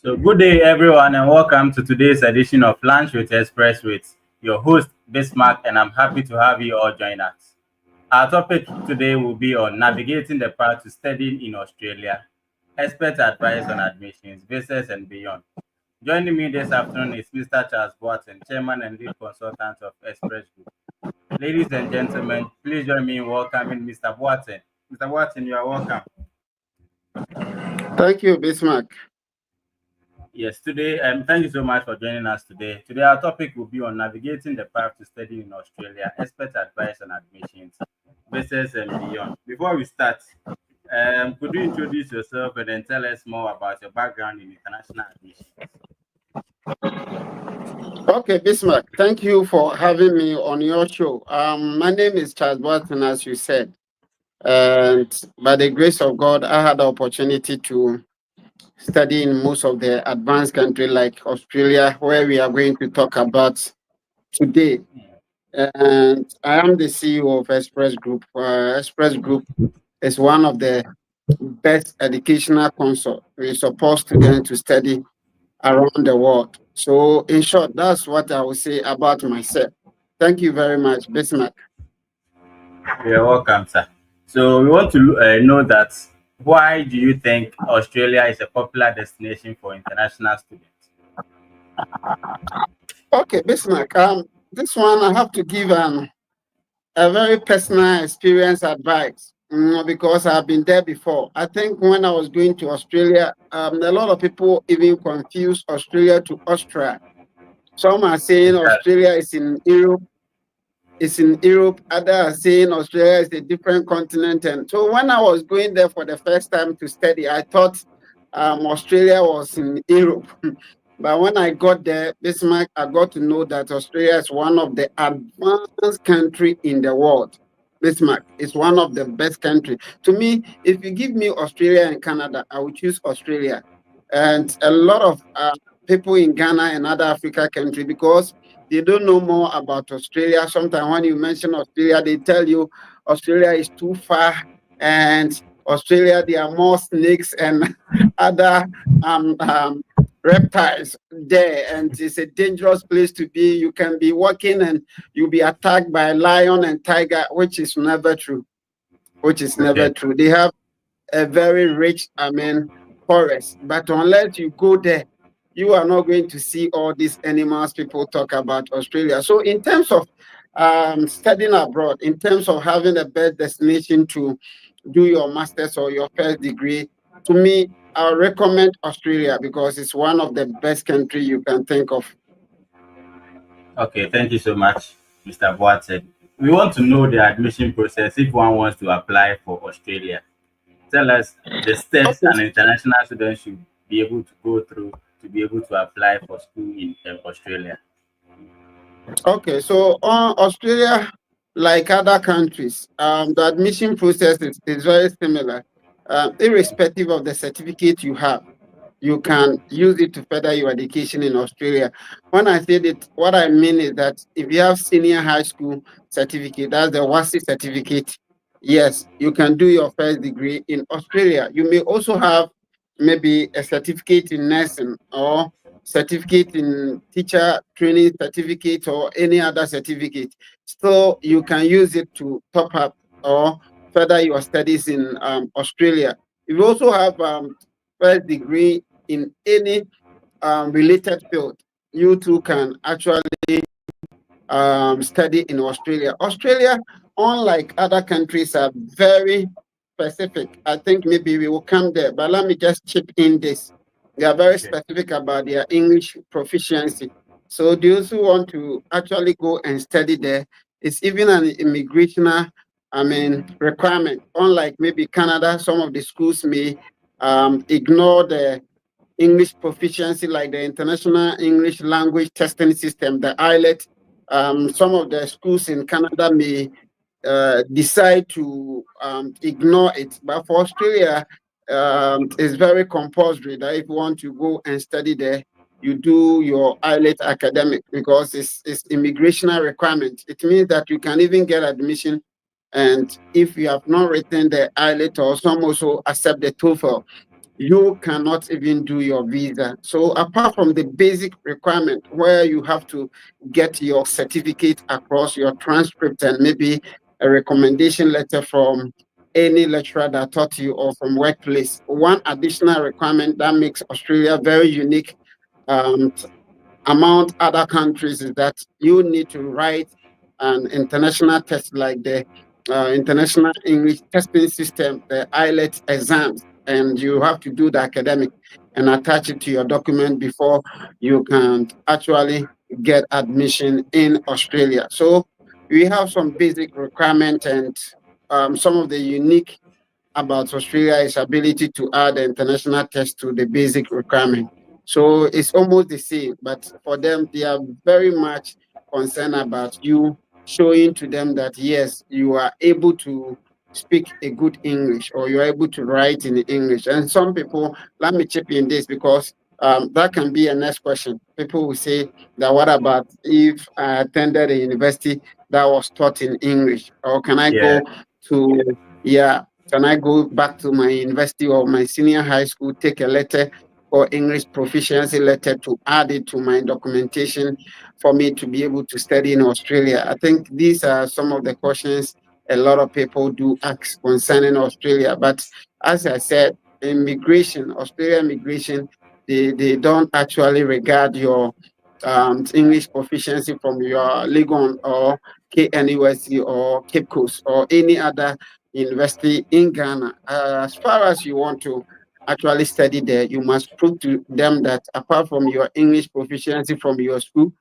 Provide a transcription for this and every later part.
So, good day, everyone, and welcome to today's edition of Lunch with Express with your host, Bismarck, and I'm happy to have you all join us. Our topic today will be on navigating the path to studying in Australia, expert advice on admissions, visas, and beyond. Joining me this afternoon is Mr. Charles Boaten, Chairman and Lead Consultant of Express Group. Ladies and gentlemen, please join me in welcoming Mr. Boaten. Mr. Boaten, you are welcome. Thank you, Bismarck. Yes, today, thank you so much for joining us today. Today, our topic will be on navigating the path to studying in Australia, expert advice on admissions, visas, and beyond. Before we start, could you introduce yourself and then tell us more about your background in international admissions? Okay, Bismarck, thank you for having me on your show. My name is Charles Watson, as you said. And by the grace of God, I had the opportunity to study in most of the advanced countries like Australia, where we are going to talk about today. And I am the CEO of Express Group. Express Group is one of the best educational consult. We support students to study around the world. So, in short, that's what I will say about myself. Thank you very much, Bismarck. You're welcome, sir. So, we want to know that why do you think Australia is a popular destination for international students? Okay, Bismarck. This one I have to give a very personal experience advice because I've been there before. I think when I was going to Australia, a lot of people even confuse Australia to Austria. Some are saying Australia is in Europe. It's in Europe. Others are saying Australia is a different continent. And so when I was going there for the first time to study, I thought Australia was in Europe. But when I got there, Bismarck, I got to know that Australia is one of the advanced country in the world. Bismarck is one of the best country. To me, if you give me Australia and Canada, I would choose Australia. And a lot of people in Ghana and other Africa country, because they don't know more about Australia. Sometimes when you mention Australia, they tell you Australia is too far, and Australia there are more snakes and other reptiles there, and it's a dangerous place to be. You can be walking and you'll be attacked by a lion and tiger, which is never true. Which is never Okay. true. They have a very rich, forest, but unless you go there, you are not going to see all these animals people talk about Australia. So, in terms of studying abroad, in terms of having a best destination to do your master's or your first degree, to me, I recommend Australia because it's one of the best country you can think of. Okay, thank you so much, Mr. Boateng. We want to know the admission process if one wants to apply for Australia. Tell us the steps Okay. an international student should be able to go through to be able to apply for school in Australia. Okay, so Australia, like other countries, the admission process is very similar. Irrespective of the certificate you have, you can use it to further your education in Australia. When I say that, what I mean is that if you have senior high school certificate, that's the WASI certificate, yes, you can do your first degree in Australia. You may also have maybe a certificate in nursing or certificate in teacher training certificate or any other certificate. So you can use it to top up or further your studies in Australia. You also have first degree in any related field, you too can actually study in Australia. Australia, unlike other countries, are very specific. I think maybe we will come there, but let me just chip in this. They are very Okay. specific about their English proficiency. So those who want to actually go and study there, it's even an immigrational, requirement. Unlike maybe Canada, some of the schools may ignore the English proficiency, like the International English Language Testing System, the IELTS. Some of the schools in Canada may decide to ignore it. But for Australia, it's very compulsory that if you want to go and study there, you do your IELTS academic because it's immigrational requirement. It means that you can even get admission. And if you have not written the IELTS, or some also accept the TOEFL, you cannot even do your visa. So apart from the basic requirement where you have to get your certificate across, your transcript, and maybe a recommendation letter from any lecturer that taught you or from workplace, one additional requirement that makes Australia very unique um, among other countries is that you need to write an international test like the International English Testing System, the IELTS exams, and you have to do the academic and attach it to your document before you can actually get admission in Australia. So we have some basic requirements and some of the unique about Australia is ability to add the international test to the basic requirement. So it's almost the same, but for them, they are very much concerned about you showing to them that yes, you are able to speak a good English or you're able to write in English. And some people, let me chip in this because that can be a next question. People will say that what about if I attended a university that was taught in English, or can I Yeah. go to yeah, can I go back to my university or my senior high school, take a letter or English proficiency letter to add it to my documentation for me to be able to study in Australia? I think these are some of the questions a lot of people do ask concerning Australia. But as I said, immigration, Australia immigration, they don't actually regard your English proficiency from your Legon or KNUSC or Cape Coast or any other university in Ghana. As far as you want to actually study there, you must prove to them that apart from your English proficiency from your school,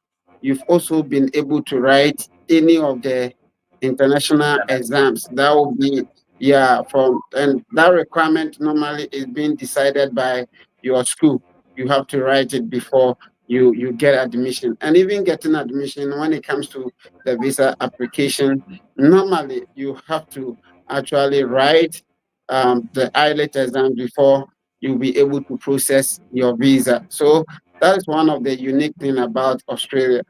you've also been able to write any of the international exams. That will be yeah from and that requirement normally is being decided by your school. You have to write it before you get admission. And even getting admission when it comes to the visa application, normally you have to actually write the IELTS exam before you'll be able to process your visa. So that's one of the unique thing about Australia.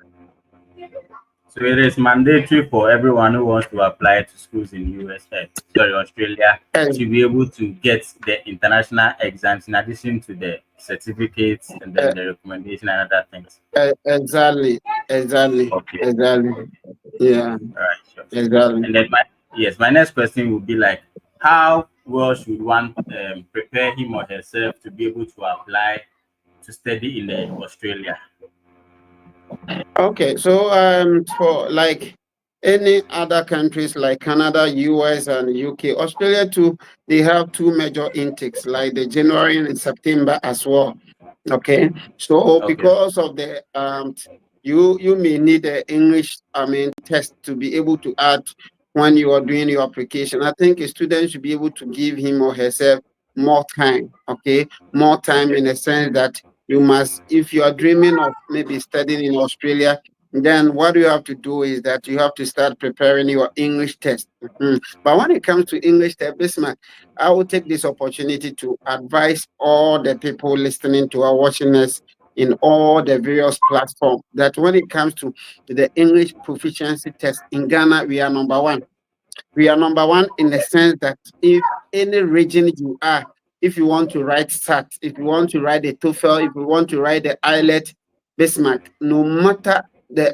So it is mandatory for everyone who wants to apply to schools in USA, sorry, Australia, And, to be able to get the international exams in addition to the certificates and then uh, the recommendation and other things. exactly, exactly, Okay. exactly. Yeah, All right, sure. exactly. And then my next question would be like, how well should one prepare him or herself to be able to apply to study in the Australia? Okay, so for like any other countries like Canada, US, and UK, Australia too, they have two major intakes, like the January and September as well. Okay, so Okay. because of the you may need the English, test to be able to add when you are doing your application. I think a student should be able to give him or herself more time. Okay, more time Okay. in the sense that you must, if you are dreaming of maybe studying in Australia, then what you have to do is that you have to start preparing your English test. Mhm. But when it comes to English test, Bismarck, I will take this opportunity to advise all the people listening to our watching us in all the various platforms that when it comes to the English proficiency test in Ghana, we are number one. We are number one in the sense that if any region you are, if you want to write SAT, if you want to write the TOEFL, if you want to write the IELTS, Bismarck, no matter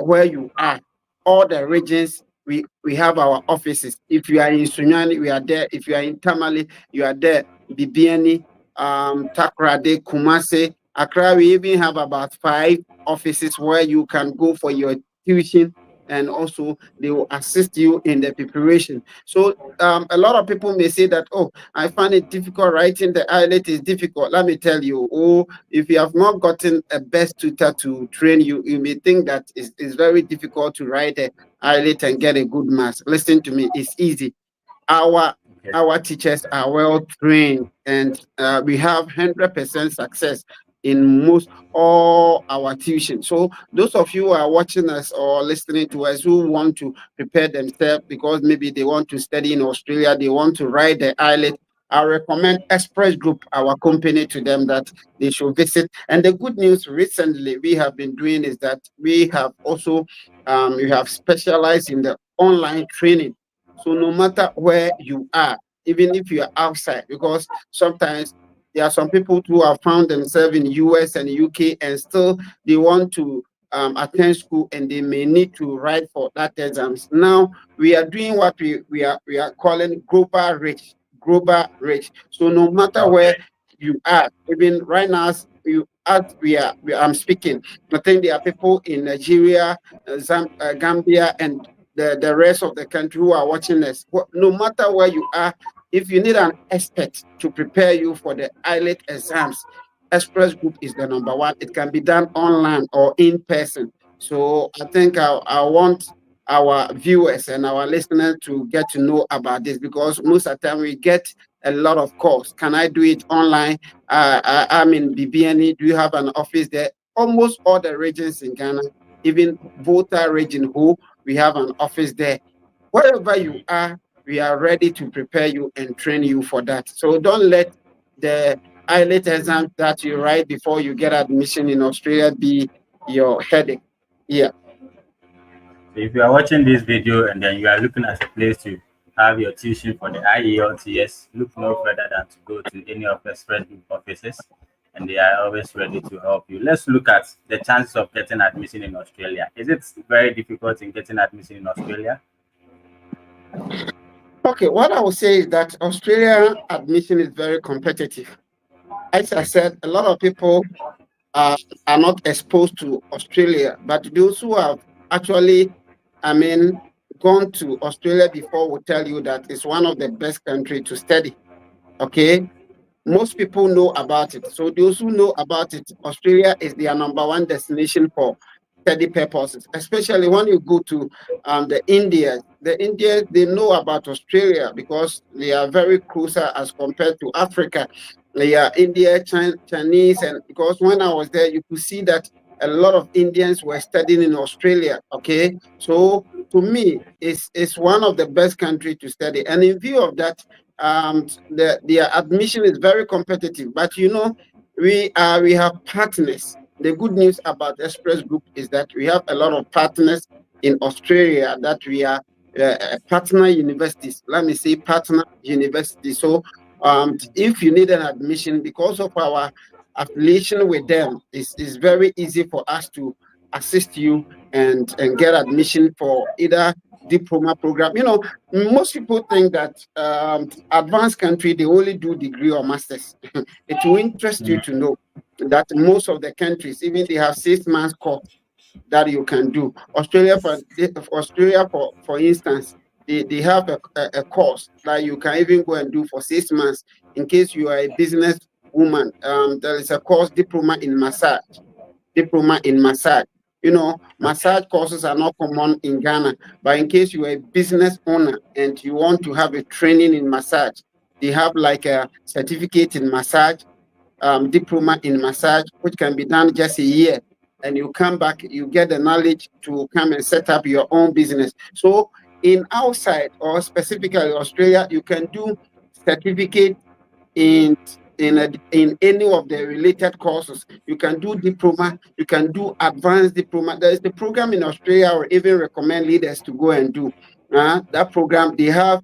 where you are, all the regions, we have our offices. If you are in Sunyani, we are there. If you are in Tamale, you are there. Bibiani, Takrade, Kumase, Accra, we even have about 5 offices where you can go for your tuition and also they will assist you in the preparation. So a lot of people may say that, oh, I find it difficult writing the IELTS is difficult. Let me tell you, oh, if you have not gotten a best tutor to train you, you may think that it's very difficult to write the IELTS and get a good marks. Listen to me, it's easy. Our Okay. our teachers are well trained and we have 100% success in most all our tuition. So those of you who are watching us or listening to us who want to prepare themselves because maybe they want to study in Australia, they want to write the IELTS, I recommend Express Group, our company, to them that they should visit. And the good news recently we have been doing is that we have specialized in the online training. So no matter where you are, even if you are outside, because sometimes There are some people who have found themselves in US and UK, and still they want to attend school, and they may need to write for that exams. Now we are doing what we are calling global reach, global reach. So no matter where Okay. you are, even right now as you as I'm speaking, I think there are people in Nigeria, Gambia, and the rest of the country who are watching us. No matter where you are, if you need an expert to prepare you for the IELTS exams, Express Group is the number one. It can be done online or in person. So I think I want our viewers and our listeners to get to know about this, because most of the time we get a lot of calls. Can I do it online? I'm in BBNE. Do you have an office there? Almost all the regions in Ghana, even Volta region, who we have an office there. Wherever you are, we are ready to prepare you and train you for that. So don't let the IELTS exam that you write before you get admission in Australia be your headache. Yeah. So if you are watching this video and then you are looking at a place to have your tuition for the IELTS, look no further than to go to any of the Express Group offices, and they are always ready to help you. Let's look at the chances of getting admission in Australia. Is it very difficult in getting admission in Australia? Okay, what I would say is that Australia admission is very competitive. As I said, a lot of people are, are not exposed to Australia, but those who have actually, I mean, gone to Australia before will tell you that it's one of the best countries to study. Okay, most people know about it. So those who know about it, Australia is their number one destination for study purposes, especially when you go to the India. The Indians, they know about Australia because they are very closer as compared to Africa. They are India, Chinese, and because when I was there, you could see that a lot of Indians were studying in Australia. Okay, so to me, it's one of the best countries to study. And in view of that, their admission is very competitive. But we have partners. The good news about Express Group is that we have a lot of partners in Australia that we are partner universities. Let me say partner universities. So if you need an admission, because of our affiliation with them, it's very easy for us to assist you and get admission for either diploma program. Most people think that advanced country, they only do degree or masters. It will interest you Mm. to know that most of the countries, even they have 6 months course that you can do. Australia, for instance, they have a course that you can even go and do for 6 months in case you are a business woman. There is a course, diploma in massage. Okay. Massage courses are not common in Ghana, but in case you are a business owner and you want to have a training in massage, they have like a certificate in massage, diploma in massage, which can be done just a year. And you come back, you get the knowledge to come and set up your own business. So in outside or specifically Australia, you can do certificate in in any of the related courses. You can do diploma, you can do advanced diploma. There is the program in Australia, or even recommend leaders to go and do. That program, they have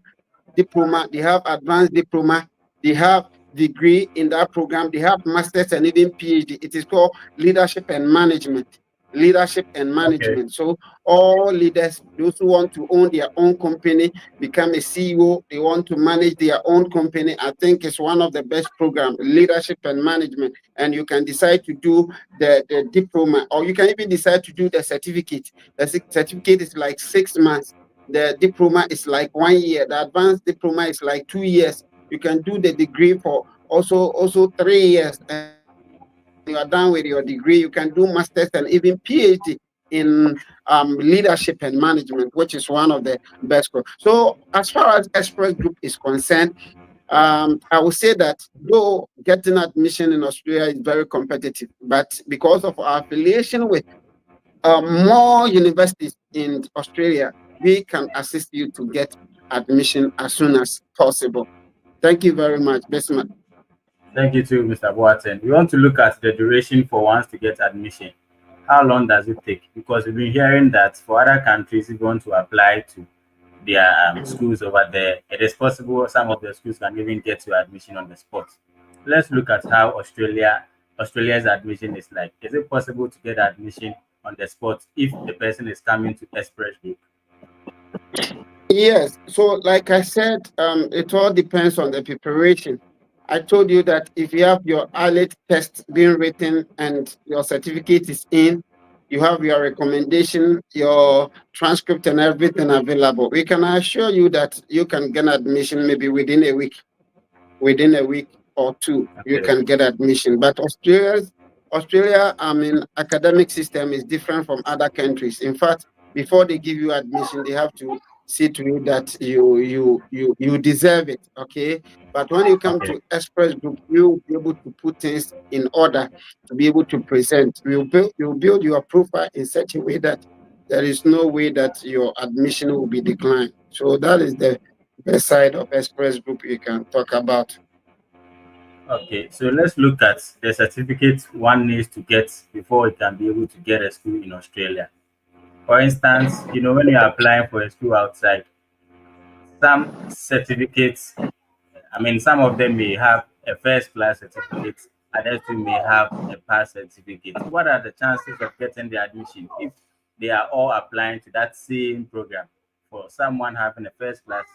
diploma, they have advanced diploma, they have degree in that program, they have masters and even PhD. It is called leadership and management. Leadership and Okay. management. So all leaders, those who want to own their own company, become a CEO, they want to manage their own company. I think it's one of the best programs, leadership and management. And you can decide to do the diploma, or you can even decide to do the certificate. The certificate is like 6 months. The diploma is like 1 year. The advanced diploma is like 2 years. You can do the degree for also 3 years, and when you are done with your degree, you can do masters and even PhD in leadership and management, which is one of the best. So as far as Express Group is concerned, I would say that though getting admission in Australia is very competitive, but because of our affiliation with more universities in Australia, we can assist you to get admission as soon as possible. Thank you very much, Bismarck. Thank you too, Mr. Boateng. We want to look at the duration for once to get admission. How long does it take? Because we've been hearing that for other countries, if you want to apply to their schools over there, it is possible some of the schools can even get you admission on the spot. let's look at how Australia's admission is like. Is it possible to get admission on the spot if the person is coming to Express Group? Yes. So, like I said, it all depends on the preparation. I told you that if you have your IELTS test being written and your certificate is in, you have your recommendation, your transcript, and everything available, we can assure you that you can get admission maybe within a week. Within a week or two, you Okay. can get admission. But Australia, I mean, academic system is different from other countries. In fact, before they give you admission, they have to see to it that you deserve it. Okay. But when you come Okay. to Express Group, you'll be able to put things in order to be able to present. You build your profile in such a way that there is no way that your admission will be declined. So that is the side of Express Group you can talk about. Okay, so let's look at the certificate one needs to get before he can be able to get a school in Australia. For instance, when you're applying for a school outside, some certificates, I mean, some of them may have a first class certificate, others too may have a pass certificate. What are the chances of getting the admission if they are all applying to that same program? For someone having a first class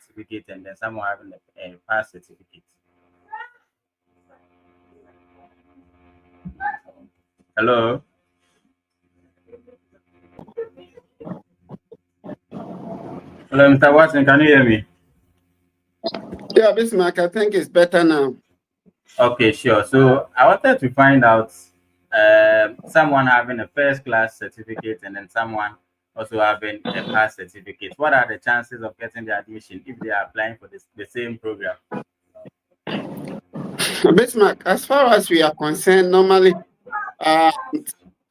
certificate and then someone having a pass certificate. Hello? Hello, Mr. Watson, can you hear me? Yeah, Bismarck, I think it's better now. Okay, sure. So I wanted to find out someone having a first class certificate and then someone also having a pass certificate. What are the chances of getting the admission if they are applying for the same program? Bismarck, as far as we are concerned, normally uh,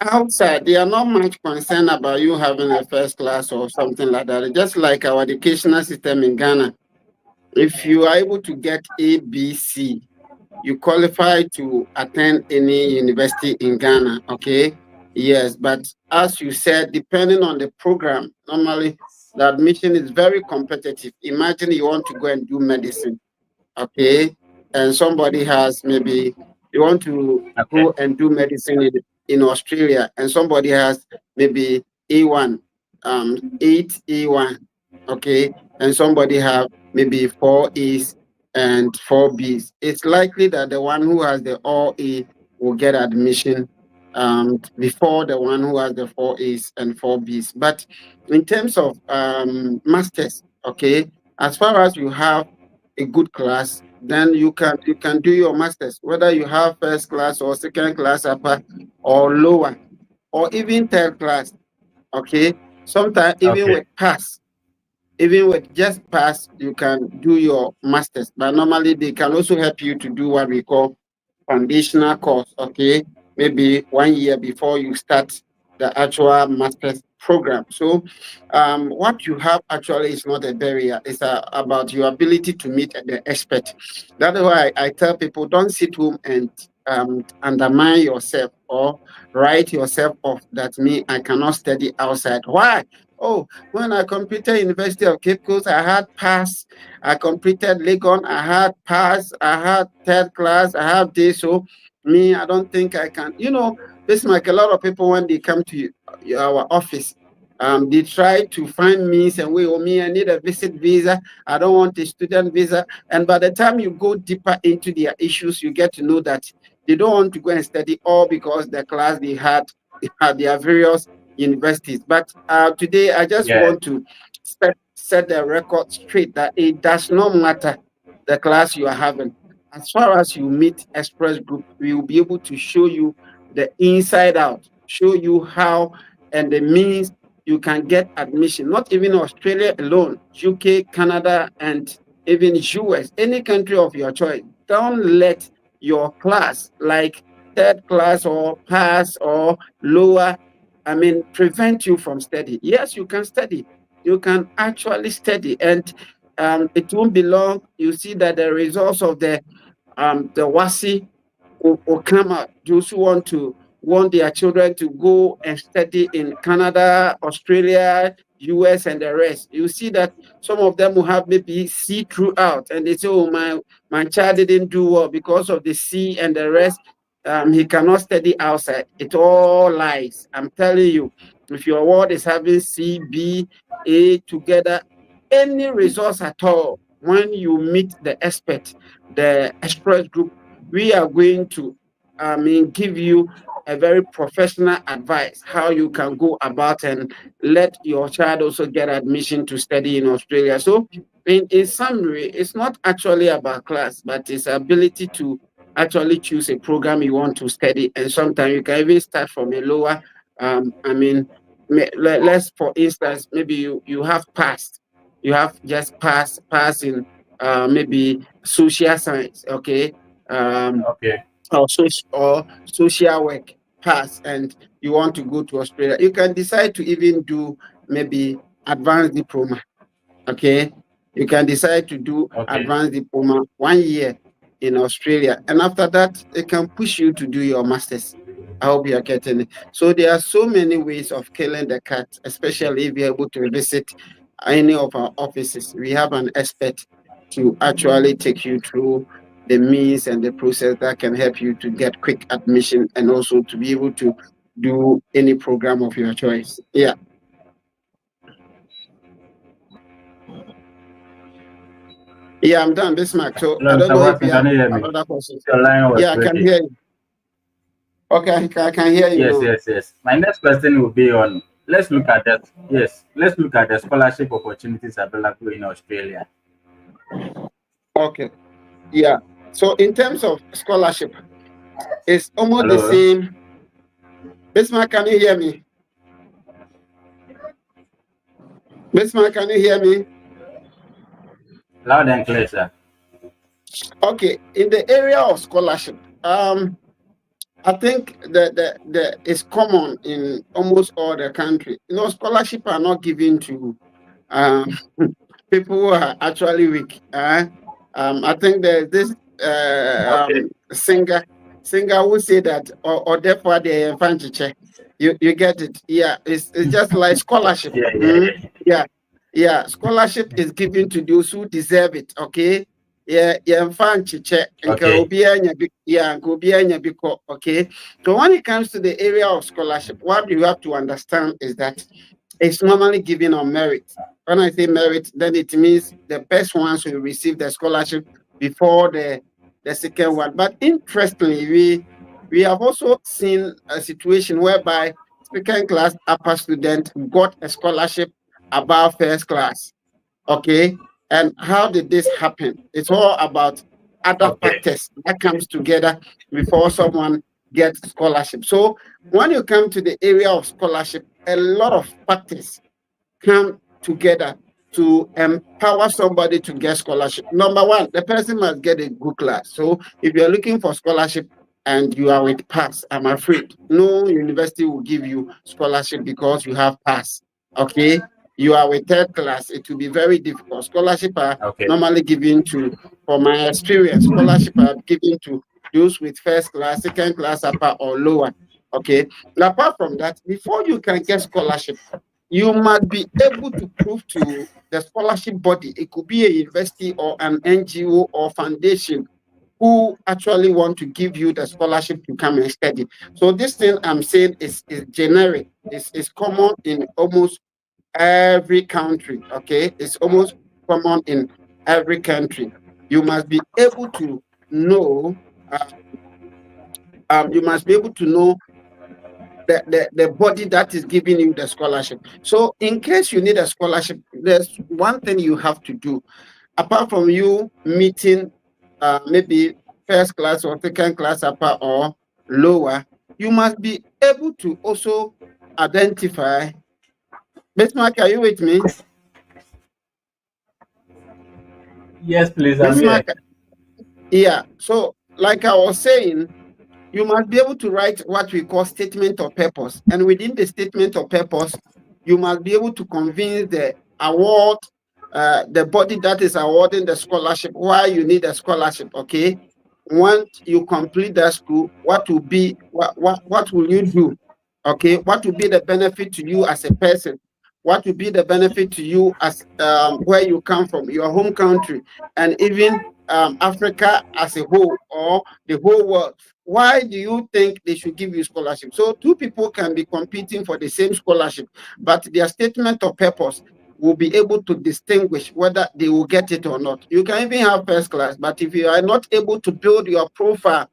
outside, they are not much concerned about you having a first class or something like that. Just like our educational system in Ghana, if you are able to get A, B, C, you qualify to attend any university in Ghana. Okay. Yes. But as you said, depending on the program, normally the admission is very competitive. Imagine you want to go and do medicine. Okay. And somebody has maybe you want to Okay. go and do medicine in Australia, and somebody has maybe A1, 8 A1. Okay. And somebody have maybe 4 A's and 4 B's. It's likely that the one who has the all A will get admission before the one who has the 4 A's and 4 B's. But in terms of masters, okay, as far as you have a good class, then you can do your masters, whether you have first class or second class upper or lower or even third class. Okay. Sometimes even Okay. with pass, even with just pass, you can do your masters. But normally they can also help you to do what we call foundational course. Okay, maybe 1 year before you start the actual master's program. So what you have actually is not a barrier. It's about your ability to meet the expert. That is why I tell people, don't sit home and undermine yourself or write yourself off that me I cannot study outside. Why? Oh, when I completed University of Cape Coast, I had pass. I completed Legon, I had pass. I had third class. I have this. So me, I don't think I can. This like a lot of people when they come to our office, they try to find means and way. Oh, me, I need a visit visa. I don't want a student visa. And by the time you go deeper into their issues, you get to know that they don't want to go and study all because the class they had their various universities. But today, I just Yeah. want to set the record straight that it does not matter the class you are having. As far as you meet Express Group, we will be able to show you the inside out, show you how and the means you can get admission, not even Australia alone, UK, Canada, and even US, any country of your choice. Don't let your class, like third class or pass or lower, prevent you from study. Yes, you can study. You can actually study, and it won't be long. You see that the results of the WASI will come out. Those who want their children to go and study in Canada, Australia, US and the rest, you see that some of them will have maybe C throughout, and they say, oh, my child didn't do well because of the C and the rest. He cannot study outside. It all lies. I'm telling you, if your ward is having C, B, A together, any resource at all, when you meet the expert, the express group, we are going to give you a very professional advice how you can go about and let your child also get admission to study in Australia. So in summary, it's not actually about class, but it's ability to actually choose a program you want to study. And sometimes you can even start from a lower, let's, for instance, maybe you have passed, you have just passed in maybe social science, okay, Okay. or social work pass, and you want to go to Australia, you can decide to even do maybe advanced diploma. Okay, you can decide to do Okay. advanced diploma 1 year in Australia, and after that, they can push you to do your masters. I hope you are getting it. So there are so many ways of killing the cat, especially if you're able to visit any of our offices. We have an expert to actually take you through the means and the process that can help you to get quick admission and also to be able to do any program of your choice. Yeah. Yeah, I'm done, Bismarck. So Hello, I don't Mr. know if Watson, you can have you hear me? another question. Your line was Yeah, I can breaking. hear you. Okay, I can hear you Yes, now. yes, yes. My next question will be on, let's look at that. Yes, let's look at the scholarship opportunities available in Australia. Okay. Yeah. So in terms of scholarship, it's almost the Hello, same. Bismarck, can you hear me? Bismarck, can you hear me? loud and clear, sir. Okay. In the area of scholarship, I think the it's common in almost all the country. Scholarship are not given to um, people who are actually weak. I think there's this Okay. singer who say that, or therefore they fanchiche. You get it? Yeah, it's just like scholarship. Yeah, yeah, yeah. Yeah, yeah. Scholarship is given to those who deserve it. Okay. Yeah, yeah, fanchiche. Okay. Yeah, okay. So when it comes to the area of scholarship, what you have to understand is that it's normally given on merit. When I say merit, then it means the best ones will receive the scholarship before the second one. But interestingly, we have also seen a situation whereby second class upper student got a scholarship above first class. Okay. And how did this happen? It's all about other Okay. factors that comes together before someone gets scholarship. So when you come to the area of scholarship, a lot of factors come together to empower somebody to get scholarship. Number one, the person must get a good class. So if you're looking for scholarship and you are with pass, I'm afraid no university will give you scholarship because you have pass. Okay. You are with third class, it will be very difficult. Scholarship are Okay. normally given to, for my experience, scholarship are given to those with first class, second class, upper or lower. Okay. Apart from that, before you can get scholarship, you must be able to prove to the scholarship body, it could be a university or an NGO or foundation, who actually want to give you the scholarship to come and study. So this thing I'm saying is generic. It's common in almost every country. Okay, it's almost common in every country. You must be able to know. You must be able to know the body that is giving you the scholarship. So in case you need a scholarship, there's one thing you have to do. Apart from you meeting maybe first class or second class upper or lower, you must be able to also identify. Bismarck, are you with me? Yes, please, I'm here. Bismarck, yeah. So like I was saying, you must be able to write what we call statement of purpose. And within the statement of purpose, you must be able to convince the award, the body that is awarding the scholarship, why you need a scholarship. Okay. Once you complete that school, what will you do? Okay. What will be the benefit to you as a person? what will be the benefit to you as where you come from, your home country, and even Africa as a whole or the whole world. Why do you think they should give you scholarship? So two people can be competing for the same scholarship, but their statement of purpose will be able to distinguish whether they will get it or not. You can even have first class, but if you are not able to build your profile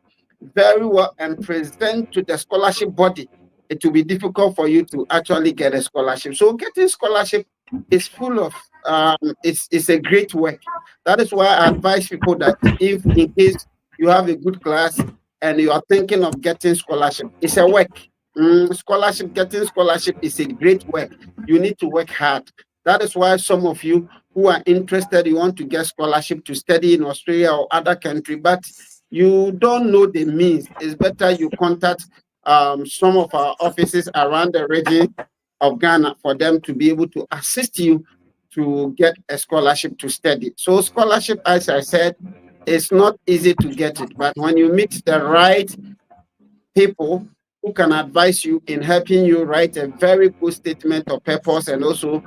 very well and present to the scholarship body, it will be difficult for you to actually get a scholarship. So getting scholarship is full of it's a great work. That is why I advise people that if in case you have a good class and you are thinking of getting scholarship, it's a work. Scholarship, getting scholarship is a great work. You need to work hard. That is why some of you who are interested, you want to get scholarship to study in Australia or other country, but you don't know the means. It's better you contact some of our offices around the region of Ghana for them to be able to assist you to get a scholarship to study. So scholarship, as I said, it's not easy to get it, but when you meet the right people who can advise you in helping you write a very good statement of purpose and also,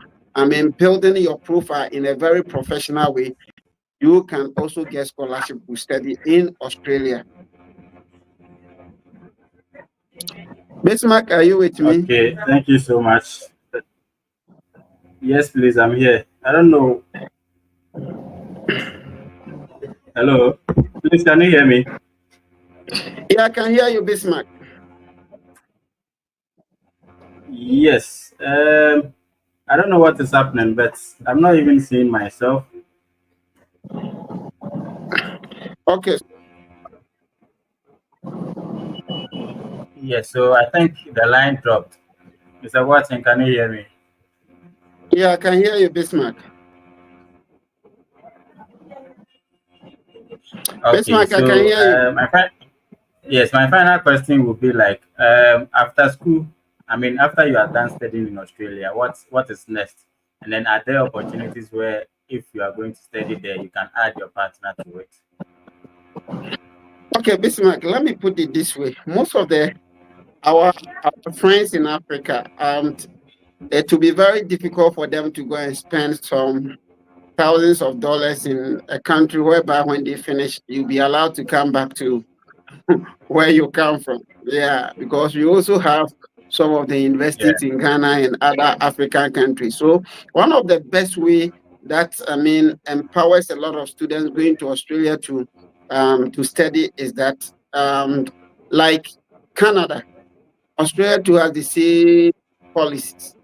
building your profile in a very professional way, you can also get scholarship to study in Australia. Bismarck, are you with me? Okay, thank you so much. Yes, please, I'm here. I don't know. Hello, please, can you hear me? Yeah, I can hear you, Bismarck. Yes. I don't know what is happening, but I'm not even seeing myself. Okay. Yes, so I think the line dropped. Mr. Watson, can you hear me? Yeah, I can hear you, Bismarck. Okay, Bismarck, I can so hear you. yes, my final question would be like, after school, I mean, after you are done studying in Australia, what is next? And then are there opportunities where if you are going to study there, you can add your partner to it? Okay, Bismarck, let me put it this way. Most of our friends in Africa, it will be very difficult for them to go and spend some thousands of dollars in a country whereby when they finish, you'll be allowed to come back to where you come from. Yeah, because we also have some of the Yeah. universities in Ghana and other African countries. So one of the best way that empowers a lot of students going to Australia to study is that like Canada, Australia too has the same policies.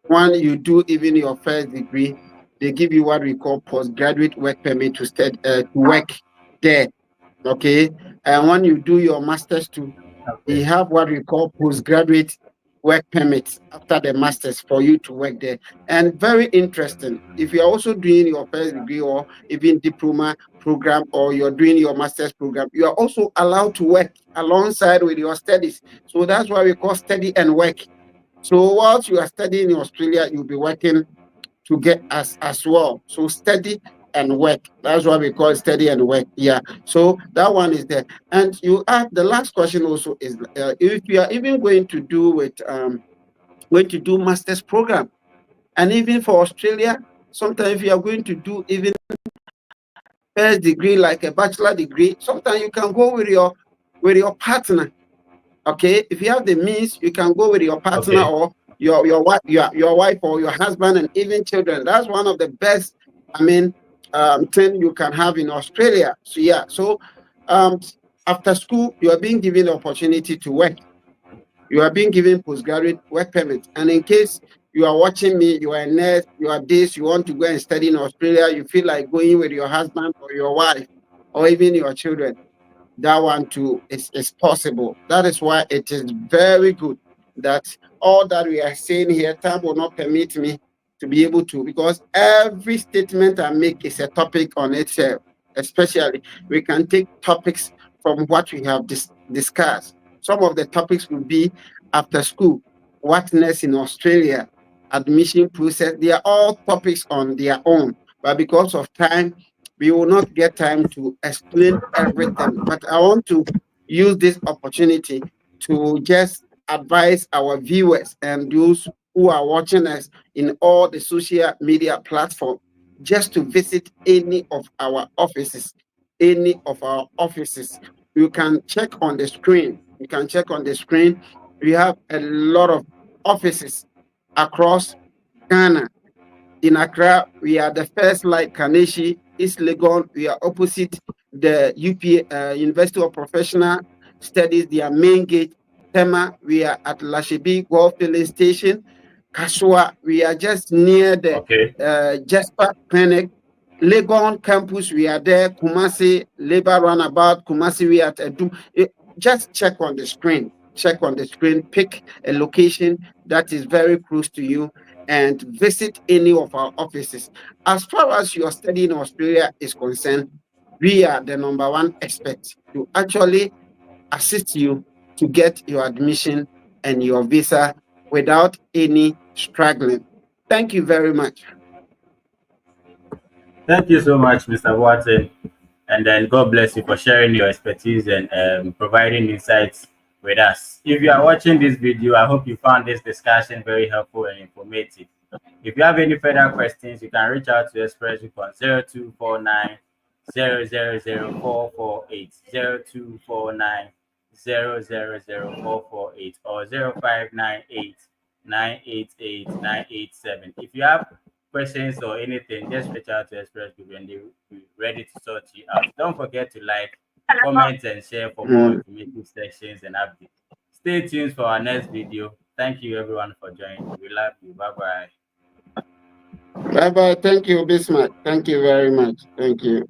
When you do even your first degree, they give you what we call postgraduate work permit to study to work there. Okay, and when you do your masters too, Okay. they have what we call postgraduate work permits after the masters for you to work there. And very interesting, if you're also doing your first degree or even diploma program or you're doing your master's program, you are also allowed to work alongside with your studies. So that's why we call study and work. So whilst you are studying in Australia, you'll be working to get as well. So study and work. That's what we call study and work. Yeah. So that one is there. And you ask the last question also is if you are even going to do master's program, and even for Australia, sometimes if you are going to do even first degree like a bachelor degree, sometimes you can go with your partner. Okay, if you have the means, you can go with your partner Okay. or your wife or your husband and even children. That's one of the best, thing you can have in Australia. So yeah, so um, after school, you are being given the opportunity to work. You are being given postgraduate work permit, and in case you are watching me, you are a nurse, you are this, you want to go and study in Australia, you feel like going with your husband or your wife or even your children, that one too is possible. That is why it is very good that all that we are saying here, time will not permit me to be able to, because every statement I make is a topic on itself. Especially, we can take topics from what we have discussed. Some of the topics will be after school, what next in Australia, admission process. They are all topics on their own, but because of time, we will not get time to explain everything. But I want to use this opportunity to just advise our viewers and those who are watching us in all the social media platforms just to visit any of our offices. Any of our offices. You can check on the screen. You can check on the screen. We have a lot of offices across Ghana. In Accra, we are the first like Kaneshi. East Legon, we are opposite the University of Professional Studies, their main gate. Tema, we are at Lashibi Golf Filling Station. Kasua, we are just near the Jasper Clinic. Legon campus, we are there. Kumasi, Labor Runabout, Kumasi, we are at Edu. Just check on the screen. Check on the screen, pick a location that is very close to you and visit any of our offices. As far as your study in Australia is concerned, we are the number one expert to actually assist you to get your admission and your visa without any struggling. Thank you very much. Thank you so much, Mr. Watson. And then God bless you for sharing your expertise and providing insights with us. If you are watching this video, I hope you found this discussion very helpful and informative. If you have any further questions, you can reach out to Express Group on 0249 0000448, 0249 0000448, or 0598 988 987. If you have questions or anything, just reach out to Express Group and they will be ready to sort you out. Don't forget to like, comment, and share for more informative sections and updates. Stay tuned for our next video. Thank you everyone for joining. We love you. Bye bye. Bye bye. Thank you, Bismarck. Thank you very much. Thank you.